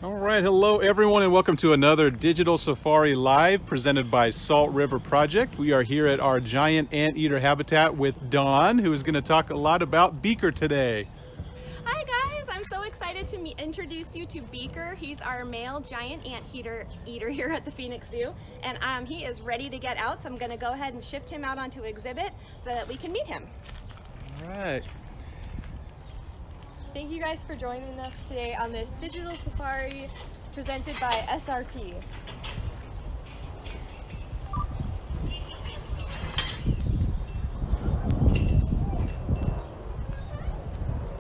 All right, hello everyone and welcome to another Digital Safari Live presented by Salt River Project. We are here at our giant anteater habitat with Dawn, who is going to talk a lot about Beaker today. Hi guys, I'm so excited to introduce you to Beaker. He's our male giant anteater here at the Phoenix Zoo, and he is ready to get out, so I'm going to go ahead and shift him out onto exhibit so that we can meet him. All right. Thank you guys for joining us today on this digital safari presented by SRP.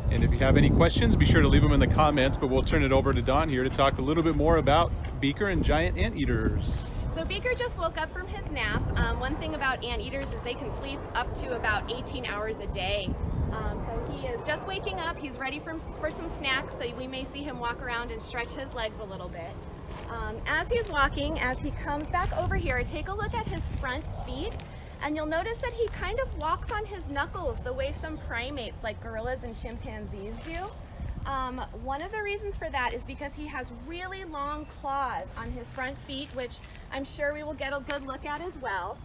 And if you have any questions, be sure to leave them in the comments, but we'll turn it over to Dawn here to talk a little bit more about Beaker and giant anteaters. So Beaker just woke up from his nap. One thing about anteaters is they can sleep up to about 18 hours a day. So he is just waking up. He's ready for some snacks, so we may see him walk around and stretch his legs a little bit. As he's walking, as he comes back over here, take a look at his front feet, and you'll notice that he kind of walks on his knuckles the way some primates like gorillas and chimpanzees do. One of the reasons for that is because he has really long claws on his front feet, which I'm sure we will get a good look at as well.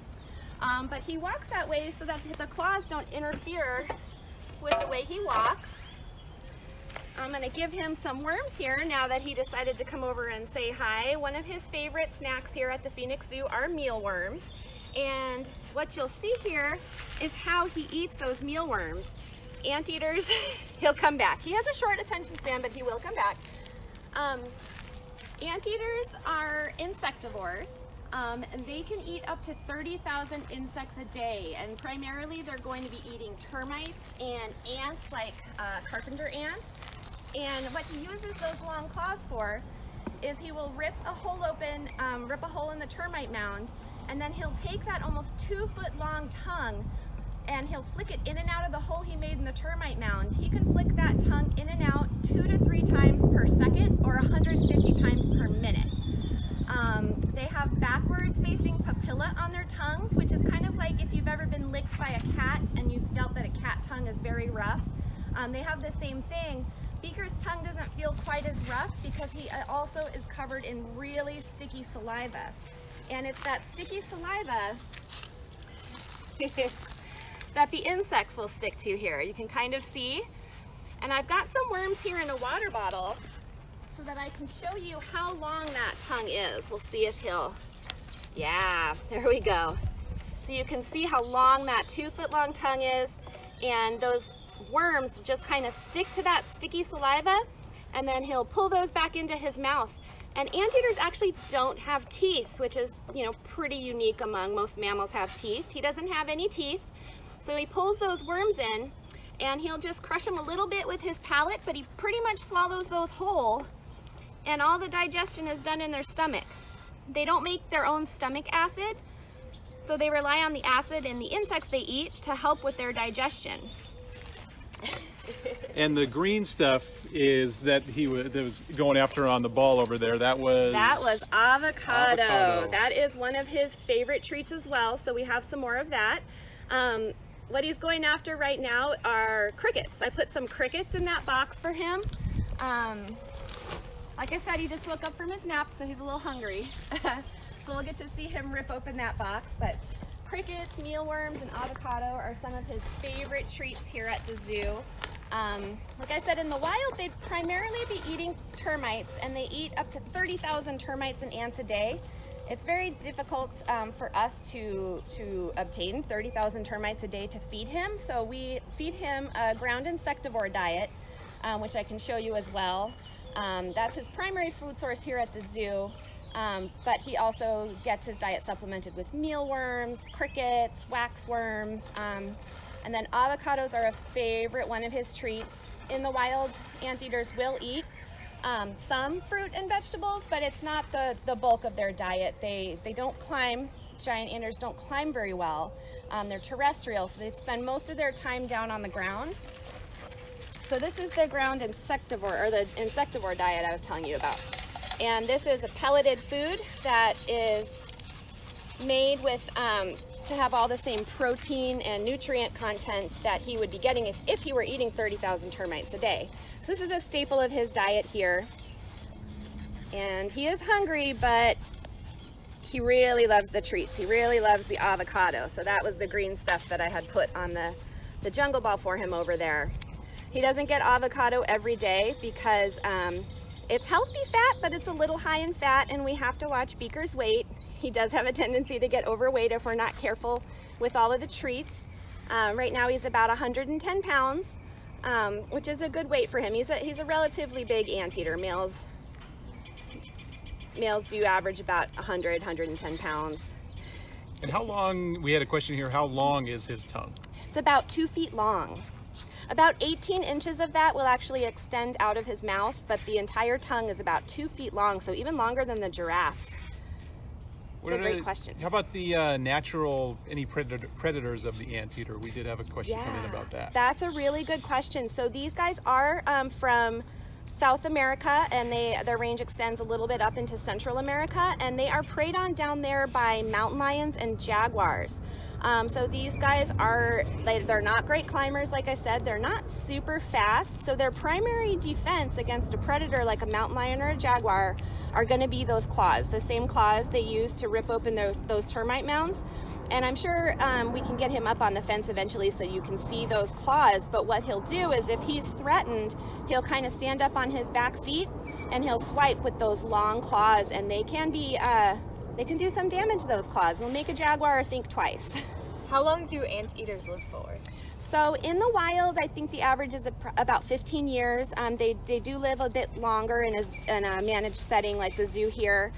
But he walks that way so that the claws don't interfere with the way he walks. I'm going to give him some worms here now that he decided to come over and say hi. One of his favorite snacks here at the Phoenix Zoo are mealworms. And what you'll see here is how he eats those mealworms. Anteaters, he'll come back. He has a short attention span, but he will come back. Anteaters are insectivores. And they can eat up to 30,000 insects a day, and primarily they're going to be eating termites and ants like carpenter ants. And what he uses those long claws for is he will rip a hole open, rip a hole in the termite mound, and then he'll take that almost 2-foot long tongue and he'll flick it in and out of the hole he made in the termite mound. He can flick that tongue in and out 2 to 3 times per second or 150 times per minute. They have backwards facing papilla on their tongues, which is kind of like if you've ever been licked by a cat and you felt that a cat tongue is very rough. They have the same thing. Beaker's tongue doesn't feel quite as rough because he also is covered in really sticky saliva. And it's that sticky saliva that the insects will stick to here. You can kind of see. And I've got some worms here in a water bottle so that I can show you how long that tongue is. We'll see if he'll, yeah, there we go. So you can see how long that 2-foot long tongue is, and those worms just kind of stick to that sticky saliva, and then he'll pull those back into his mouth. And anteaters actually don't have teeth, which is, pretty unique among most mammals have teeth. He doesn't have any teeth, so he pulls those worms in, and he'll just crush them a little bit with his palate, but he pretty much swallows those whole, and all the digestion is done in their stomach. They don't make their own stomach acid, so they rely on the acid in the insects they eat to help with their digestion. And the green stuff is that that was going after on the ball over there. That was avocado. That is one of his favorite treats as well, so we have some more of that. What he's going after right now are crickets. I put some crickets in that box for him. Like I said, he just woke up from his nap, so he's a little hungry. So we'll get to see him rip open that box. But crickets, mealworms, and avocado are some of his favorite treats here at the zoo. Like I said, in the wild, they'd primarily be eating termites, and they eat up to 30,000 termites and ants a day. It's very difficult for us to obtain 30,000 termites a day to feed him, so we feed him a ground insectivore diet, which I can show you as well. That's his primary food source here at the zoo, but he also gets his diet supplemented with mealworms, crickets, waxworms, and then avocados are a favorite one of his treats. In the wild, anteaters will eat some fruit and vegetables, but it's not the bulk of their diet. They don't climb. Giant anteaters don't climb very well. They're terrestrial, so they spend most of their time down on the ground. So this is the ground insectivore, or the insectivore diet I was telling you about. And this is a pelleted food that is made with to have all the same protein and nutrient content that he would be getting if he were eating 30,000 termites a day. So this is a staple of his diet here. And he is hungry, but he really loves the treats. He really loves the avocado. So that was the green stuff that I had put on the jungle ball for him over there. He doesn't get avocado every day because it's healthy fat, but it's a little high in fat, and we have to watch Beaker's weight. He does have a tendency to get overweight if we're not careful with all of the treats. Right now he's about 110 pounds, which is a good weight for him. He's a relatively big anteater. Males do average about 100, 110 pounds. And how long, we had a question here, how long is his tongue? It's about 2 feet long. About 18 inches of that will actually extend out of his mouth, but the entire tongue is about 2 feet long, so even longer than the giraffes. It's a great question. How about the any predators of the anteater? We did have a question come in about that. That's a really good question. So these guys are from South America, and their range extends a little bit up into Central America, and they are preyed on down there by mountain lions and jaguars. So these guys they're not great climbers, like I said. They're not super fast, so their primary defense against a predator like a mountain lion or a jaguar are going to be those claws, the same claws they use to rip open those termite mounds. And I'm sure we can get him up on the fence eventually so you can see those claws. But what he'll do is, if he's threatened, he'll kind of stand up on his back feet and he'll swipe with those long claws, and they can do some damage, those claws. They'll make a jaguar think twice. How long do anteaters live for? So in the wild, I think the average is about 15 years. They do live a bit longer in a managed setting like the zoo here.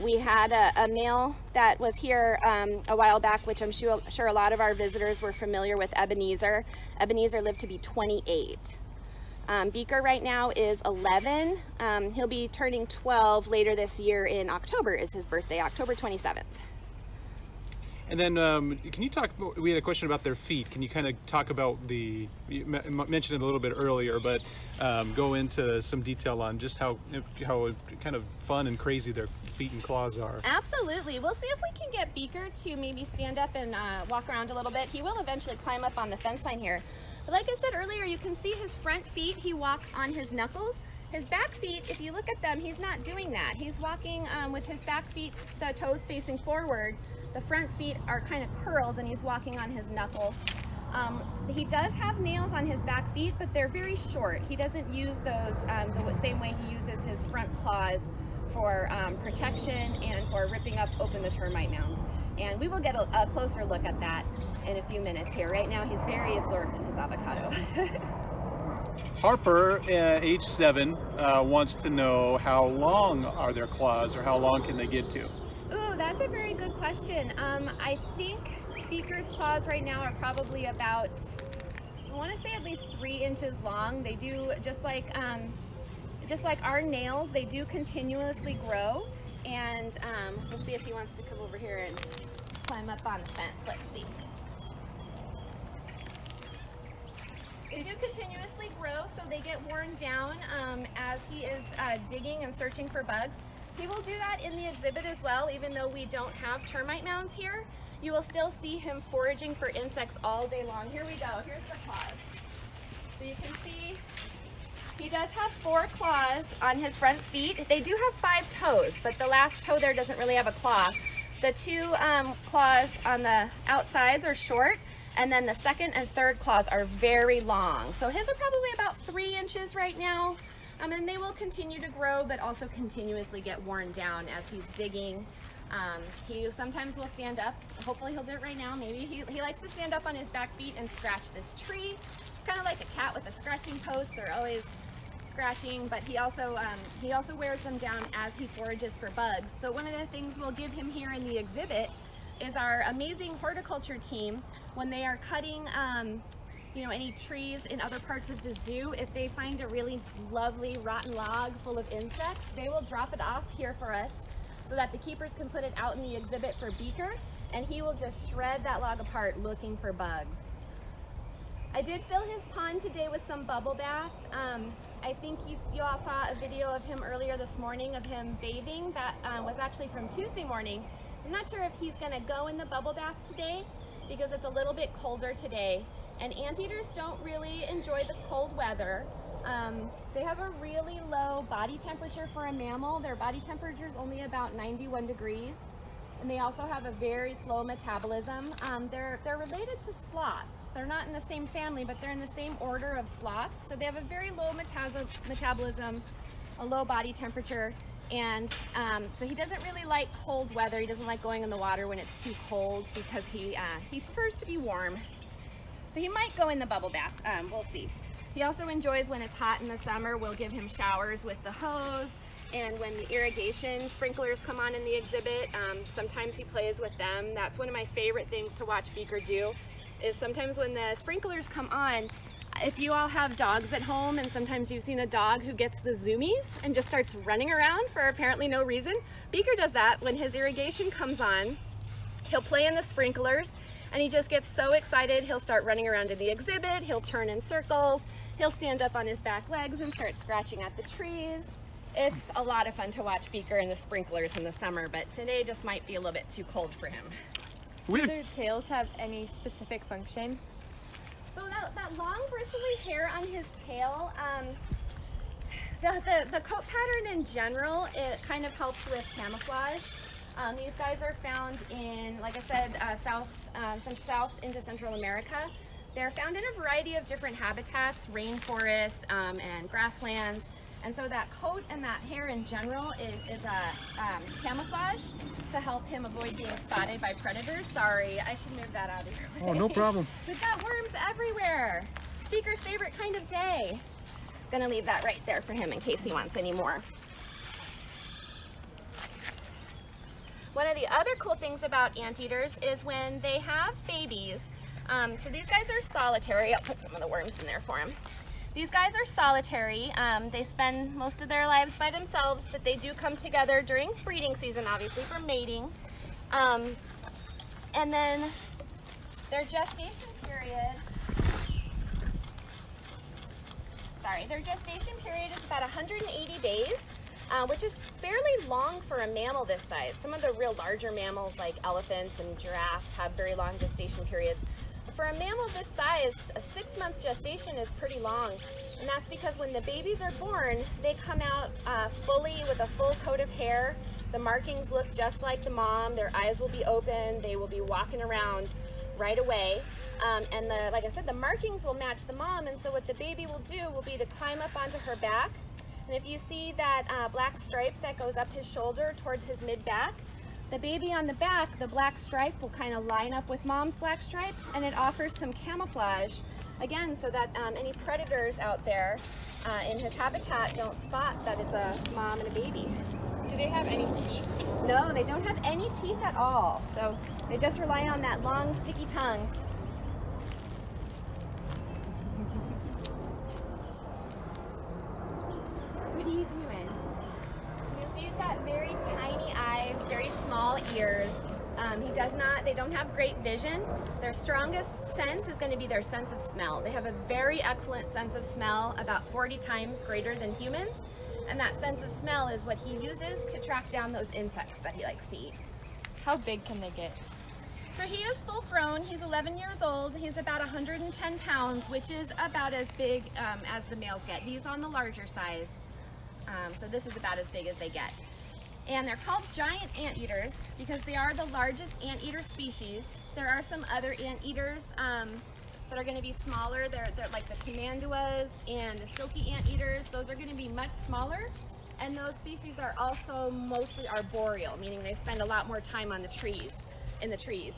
We had a male that was here a while back, which I'm sure a lot of our visitors were familiar with, Ebenezer. Ebenezer lived to be 28. Beaker right now is 11. He'll be turning 12 later this year in October is his birthday, October 27th. And then can you talk, we had a question about their feet. Can you kind of talk about you mentioned it a little bit earlier, but go into some detail on just how kind of fun and crazy their feet and claws are? Absolutely. We'll see if we can get Beaker to maybe stand up and walk around a little bit. He will eventually climb up on the fence line here. But like I said earlier, you can see his front feet. He walks on his knuckles. His back feet, if you look at them, he's not doing that. He's walking with his back feet, the toes facing forward. The front feet are kind of curled, and he's walking on his knuckles. He does have nails on his back feet, but they're very short. He doesn't use those the same way he uses his front claws for protection and for ripping open the termite mounds. And we will get a closer look at that in a few minutes here. Right now, he's very absorbed in his avocado. Harper, age 7, wants to know how long are their claws, or how long can they get to? Ooh, that's a very good question. I think Beaker's claws right now are probably about, I want to say at least 3 inches long. They do, just like our nails, they do continuously grow. And we'll see if he wants to come over here and climb up on the fence. Let's see. They do continuously grow, so they get worn down as he is digging and searching for bugs. He will do that in the exhibit as well. Even though we don't have termite mounds here, you will still see him foraging for insects all day long. Here we go. Here's the claws. So you can see he does have 4 claws on his front feet. They do have 5 toes, but the last toe there doesn't really have a claw. The 2 claws on the outsides are short, and then the second and third claws are very long. So his are probably about 3 inches right now. And they will continue to grow, but also continuously get worn down as he's digging. He sometimes will stand up. Hopefully he'll do it right now. Maybe he likes to stand up on his back feet and scratch this tree. It's kind of like a cat with a scratching post. They're always scratching, but he also wears them down as he forages for bugs. So one of the things we'll give him here in the exhibit is our amazing horticulture team, when they are cutting any trees in other parts of the zoo, if they find a really lovely rotten log full of insects, they will drop it off here for us so that the keepers can put it out in the exhibit for Beaker, and he will just shred that log apart looking for bugs. I did fill his pond today with some bubble bath. I think you all saw a video of him earlier this morning of him bathing. That was actually from Tuesday morning. I'm not sure if he's gonna go in the bubble bath today because it's a little bit colder today. And anteaters don't really enjoy the cold weather. They have a really low body temperature for a mammal. Their body temperature is only about 91 degrees. And they also have a very slow metabolism. They're related to sloths. They're not in the same family, but they're in the same order of sloths. So they have a very low metabolism, a low body temperature. And so he doesn't really like cold weather. He doesn't like going in the water when it's too cold because he prefers to be warm. So he might go in the bubble bath, we'll see. He also enjoys when it's hot in the summer. We'll give him showers with the hose. And when the irrigation sprinklers come on in the exhibit, sometimes he plays with them. That's one of my favorite things to watch Beaker do, is sometimes when the sprinklers come on, if you all have dogs at home and sometimes you've seen a dog who gets the zoomies and just starts running around for apparently no reason, Beaker does that when his irrigation comes on. He'll play in the sprinklers and he just gets so excited, he'll start running around in the exhibit, he'll turn in circles, he'll stand up on his back legs and start scratching at the trees. It's a lot of fun to watch Beaker in the sprinklers in the summer, but today just might be a little bit too cold for him. Do their tails have any specific function? So that long bristly hair on his tail, the coat pattern in general, it kind of helps with camouflage. These guys are found in, like I said, south into Central America. They're found in a variety of different habitats, rainforests and grasslands. And so that coat and that hair in general is a camouflage to help him avoid being spotted by predators. Sorry, I should move that out of your way. Oh, no problem. We've got worms everywhere. Beaker's favorite kind of day. Gonna leave that right there for him in case he wants any more. One of the other cool things about anteaters is when they have babies. So these guys are solitary. I'll put some of the worms in there for him. These guys are solitary. They spend most of their lives by themselves, but they do come together during breeding season, obviously, for mating. And then their gestation period, their gestation period is about 180 days, which is fairly long for a mammal this size. Some of the real larger mammals like elephants and giraffes have very long gestation periods. For a mammal this size, a 6-month gestation is pretty long, and that's because when the babies are born, they come out fully with a full coat of hair. The markings look just like the mom. Their eyes will be open. They will be walking around right away. And like I said, the markings will match the mom, and so what the baby will do will be to climb up onto her back. And if you see that black stripe that goes up his shoulder towards his mid-back, the baby on the back, the black stripe will kind of line up with mom's black stripe, and it offers some camouflage, again, so that any predators out there in his habitat don't spot that it's a mom and a baby. Do they have any teeth? No, they don't have any teeth at all, so they just rely on that long, sticky tongue. What are you doing? He's got very tiny eyes, very small ears. They don't have great vision. Their strongest sense is going to be their sense of smell. They have a very excellent sense of smell, about 40 times greater than humans. And that sense of smell is what he uses to track down those insects that he likes to eat. How big can they get? So he is full grown. He's 11 years old. He's about 110 pounds, which is about as big as the males get. He's on the larger size. So this is about as big as they get. And they're called giant anteaters because they are the largest anteater species. There are some other anteaters that are going to be smaller. They're like the tamanduas and the silky anteaters. Those are going to be much smaller. And those species are also mostly arboreal, meaning they spend a lot more time on the trees, in the trees.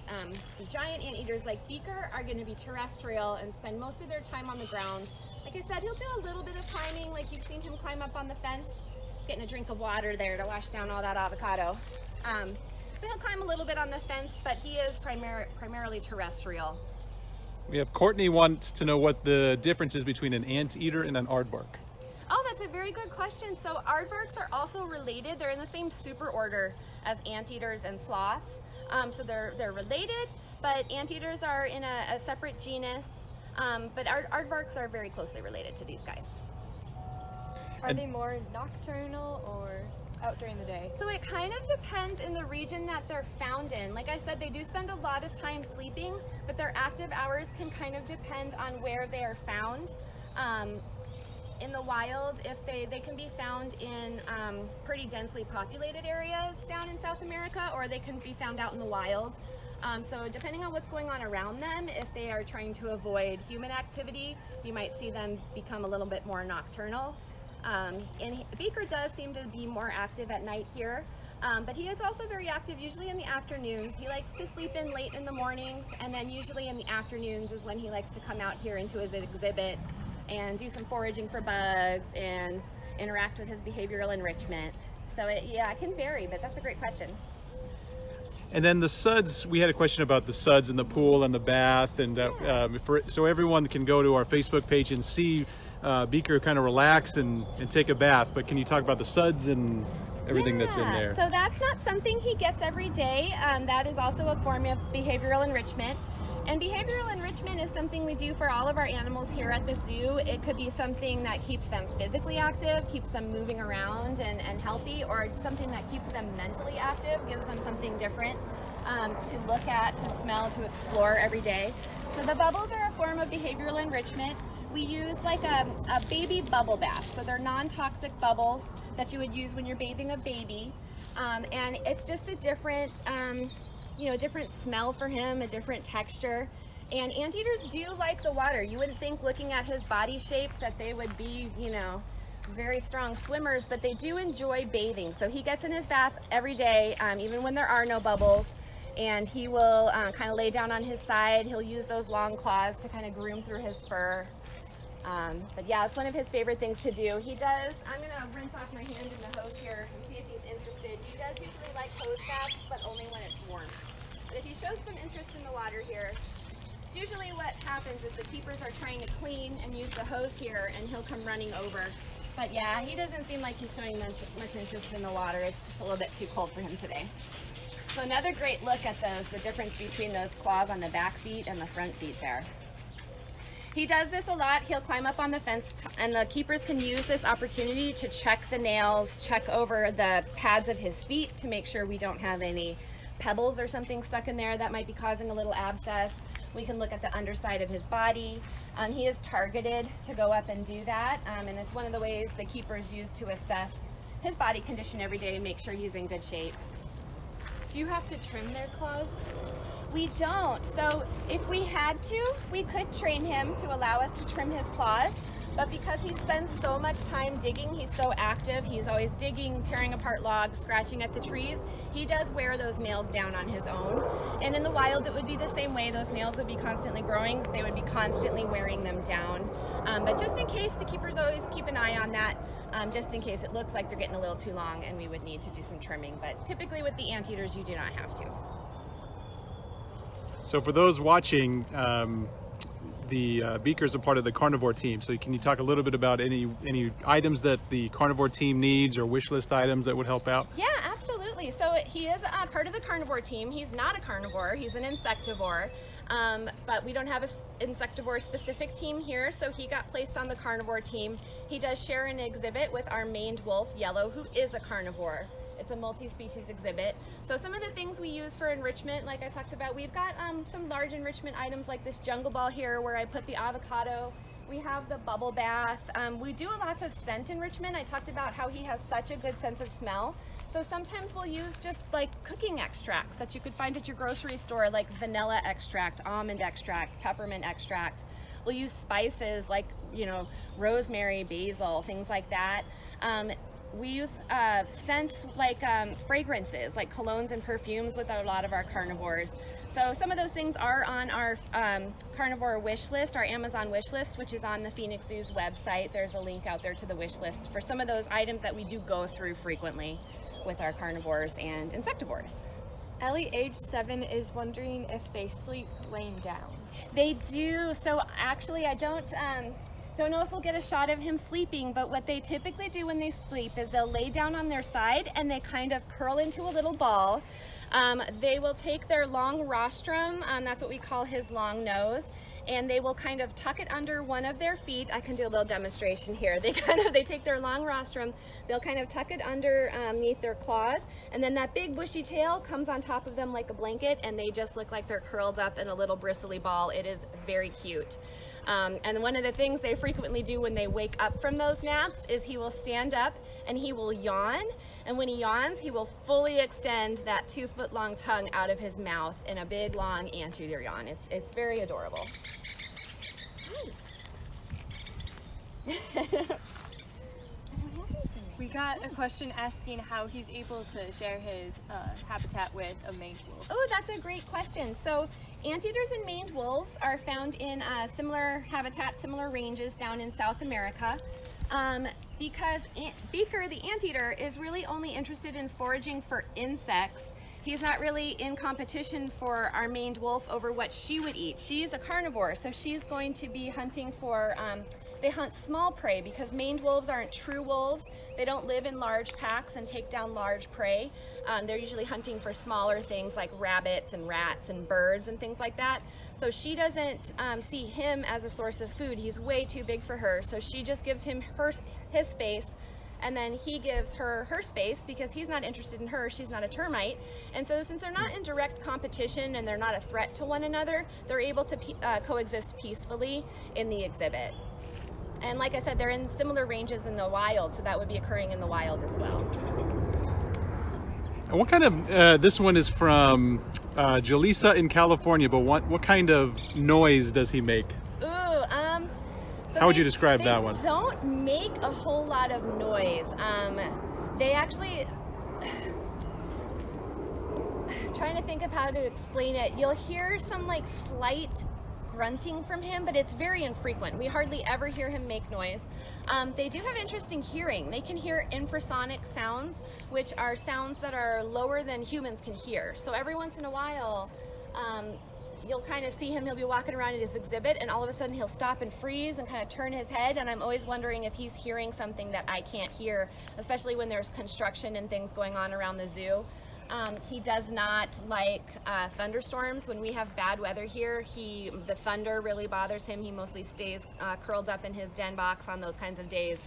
The giant anteaters like Beaker are going to be terrestrial and spend most of their time on the ground. Like I said, he'll do a little bit of climbing, like you've seen him climb up on the fence, getting a drink of water there to wash down all that avocado. So he'll climb a little bit on the fence, but he is primarily terrestrial. We have Courtney wants to know what the difference is between an anteater and an aardvark. Oh, that's a very good question. So aardvarks are also related. They're in the same superorder as anteaters and sloths. So they're related, but anteaters are in a separate genus. But aardvarks are very closely related to these guys. Are they more nocturnal or out during the day? So it kind of depends in the region that they're found in. Like I said, they do spend a lot of time sleeping, but their active hours can kind of depend on where they are found. in the wild, if they can be found in pretty densely populated areas down in South America, or they can be found out in the wild. So depending on what's going on around them, if they are trying to avoid human activity, you might see them become a little bit more nocturnal. And Beaker does seem to be more active at night here, but he is also very active usually in the afternoons. He likes to sleep in late in the mornings, and then usually in the afternoons is when he likes to come out here into his exhibit and do some foraging for bugs and interact with his behavioral enrichment. So yeah, it can vary, but that's a great question. And then the suds, we had a question about the suds in the pool and the bath, and so everyone can go to our Facebook page and see Beaker kind of relax and take a bath. But can you talk about the suds and everything that's in there? So that's not something he gets every day. That is also a form of behavioral enrichment. And behavioral enrichment is something we do for all of our animals here at the zoo. It could be something that keeps them physically active, keeps them moving around and healthy, or something that keeps them mentally active, gives them something different to look at, to smell, to explore every day. So the bubbles are a form of behavioral enrichment. We use like a baby bubble bath. So they're non-toxic bubbles that you would use when you're bathing a baby. And it's just a different, different smell for him, a different texture. And anteaters do like the water. You wouldn't think, looking at his body shape, that they would be, very strong swimmers, but they do enjoy bathing. So he gets in his bath every day, even when there are no bubbles, and he will kind of lay down on his side. He'll use those long claws to kind of groom through his fur. But yeah, it's one of his favorite things to do. He does, I'm gonna rinse off my hand in the hose here and see if he's interested. He does usually like hose baths, but only when it's warm. But if he shows some interest in the water here, usually what happens is the keepers are trying to clean and use the hose here, and he'll come running over. But yeah, he doesn't seem like he's showing much interest in the water. It's just a little bit too cold for him today. So another great look at the difference between those claws on the back feet and the front feet there. He does this a lot. He'll climb up on the fence, and the keepers can use this opportunity to check the nails, check over the pads of his feet to make sure we don't have any pebbles or something stuck in there that might be causing a little abscess. We can look at the underside of his body. He is targeted to go up and do that, and it's one of the ways the keepers use to assess his body condition every day and make sure he's in good shape. Do you have to trim their claws? We don't. So if we had to, we could train him to allow us to trim his claws. But because he spends so much time digging, he's so active, he's always digging, tearing apart logs, scratching at the trees, he does wear those nails down on his own. And in the wild, it would be the same way. Those nails would be constantly growing. They would be constantly wearing them down. But just in case, the keepers always keep an eye on that, just in case it looks like they're getting a little too long and we would need to do some trimming. But typically with the anteaters, you do not have to. So for those watching, the Beaker's a part of the carnivore team. So can you talk a little bit about any items that the carnivore team needs, or wish list items that would help out? Yeah, absolutely. So he is part of the carnivore team. He's not a carnivore, he's an insectivore. But we don't have an insectivore specific team here, so he got placed on the carnivore team. He does share an exhibit with our maned wolf, Yellow, who is a carnivore. It's a multi-species exhibit. So some of the things we use for enrichment, like I talked about, we've got some large enrichment items like this jungle ball here where I put the avocado. We have the bubble bath. We do lots of scent enrichment. I talked about how he has such a good sense of smell. So sometimes we'll use just like cooking extracts that you could find at your grocery store, like vanilla extract, almond extract, peppermint extract. We'll use spices like, rosemary, basil, things like that. We use scents like fragrances, like colognes and perfumes with a lot of our carnivores. So some of those things are on our carnivore wish list, our Amazon wish list, which is on the Phoenix Zoo's website. There's a link out there to the wish list for some of those items that we do go through frequently with our carnivores and insectivores. Ellie, age 7, is wondering if they sleep laying down. They do. So actually, I don't know if we'll get a shot of him sleeping, but what they typically do when they sleep is they'll lay down on their side and they kind of curl into a little ball. They will take their long rostrum, that's what we call his long nose, and they will kind of tuck it under one of their feet. I can do a little demonstration here. They take their long rostrum, they'll kind of tuck it underneath their claws, and then that big bushy tail comes on top of them like a blanket, and they just look like they're curled up in a little bristly ball. It is very cute. And one of the things they frequently do when they wake up from those naps is he will stand up and he will yawn. And when he yawns, he will fully extend that 2-foot-long tongue out of his mouth in a big, long anteater yawn. It's very adorable. We got a question asking how he's able to share his habitat with a maned wolf. Oh, that's a great question. So anteaters and maned wolves are found in similar habitats, similar ranges down in South America. Because Beaker the anteater is really only interested in foraging for insects. He's not really in competition for our maned wolf over what she would eat. She's a carnivore, so she's going to be hunting for, they hunt small prey because maned wolves aren't true wolves. They don't live in large packs and take down large prey. They're usually hunting for smaller things like rabbits and rats and birds and things like that. So she doesn't see him as a source of food. He's way too big for her. So she just gives him his space, and then he gives her her space because he's not interested in her. She's not a termite. And so since they're not in direct competition and they're not a threat to one another, they're able to coexist peacefully in the exhibit. And like I said, they're in similar ranges in the wild, so that would be occurring in the wild as well. And what kind of, this one is from Jaleesa in California, but what kind of noise does he make? Ooh, so how would you describe that one? They don't make a whole lot of noise. They actually, trying to think of how to explain it, you'll hear some like slight grunting from him, but it's very infrequent. We hardly ever hear him make noise. They do have interesting hearing. They can hear infrasonic sounds, which are sounds that are lower than humans can hear. So every once in a while, you'll kind of see him, he'll be walking around at his exhibit, and all of a sudden he'll stop and freeze and kind of turn his head, and I'm always wondering if he's hearing something that I can't hear, especially when there's construction and things going on around the zoo. He does not like thunderstorms. When we have bad weather here, the thunder really bothers him. He mostly stays curled up in his den box on those kinds of days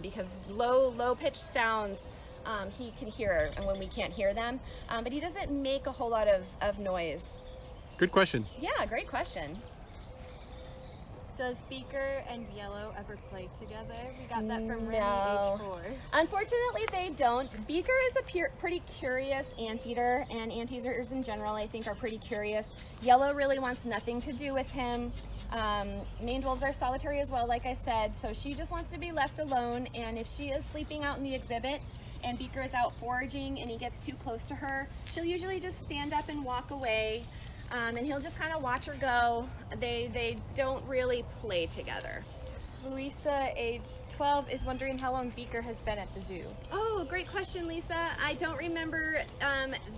because low-pitched sounds he can hear, and when we can't hear them. But he doesn't make a whole lot of noise. Good question. Yeah, great question. Does Beaker and Yellow ever play together? We got that from Rennie No. H4. Unfortunately, they don't. Beaker is a pretty curious anteater, and anteaters in general, I think, are pretty curious. Yellow really wants nothing to do with him. Maned wolves are solitary as well, like I said, so she just wants to be left alone, and if she is sleeping out in the exhibit and Beaker is out foraging and he gets too close to her, she'll usually just stand up and walk away. And he'll just kind of watch her go. They don't really play together. Louisa, age 12, is wondering how long Beaker has been at the zoo. Oh, great question, Lisa. I don't remember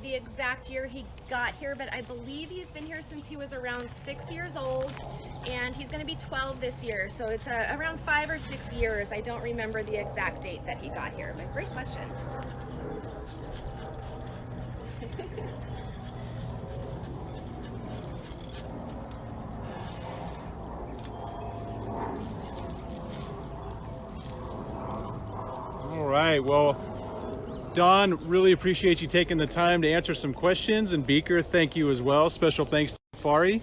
the exact year he got here, but I believe he's been here since he was around 6 years old, and he's going to be 12 this year, so it's around 5 or 6 years. I don't remember the exact date that he got here, but great question. All right, well, Don, really appreciate you taking the time to answer some questions, and Beaker, thank you as well. Special thanks to Safari,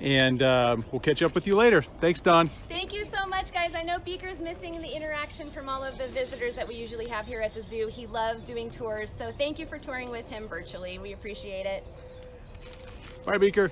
and we'll catch up with you later. Thanks, Don. Thank you so much, guys. I know Beaker's missing the interaction from all of the visitors that we usually have here at the zoo. He loves doing tours, so thank you for touring with him virtually. We appreciate it. Bye, Beaker.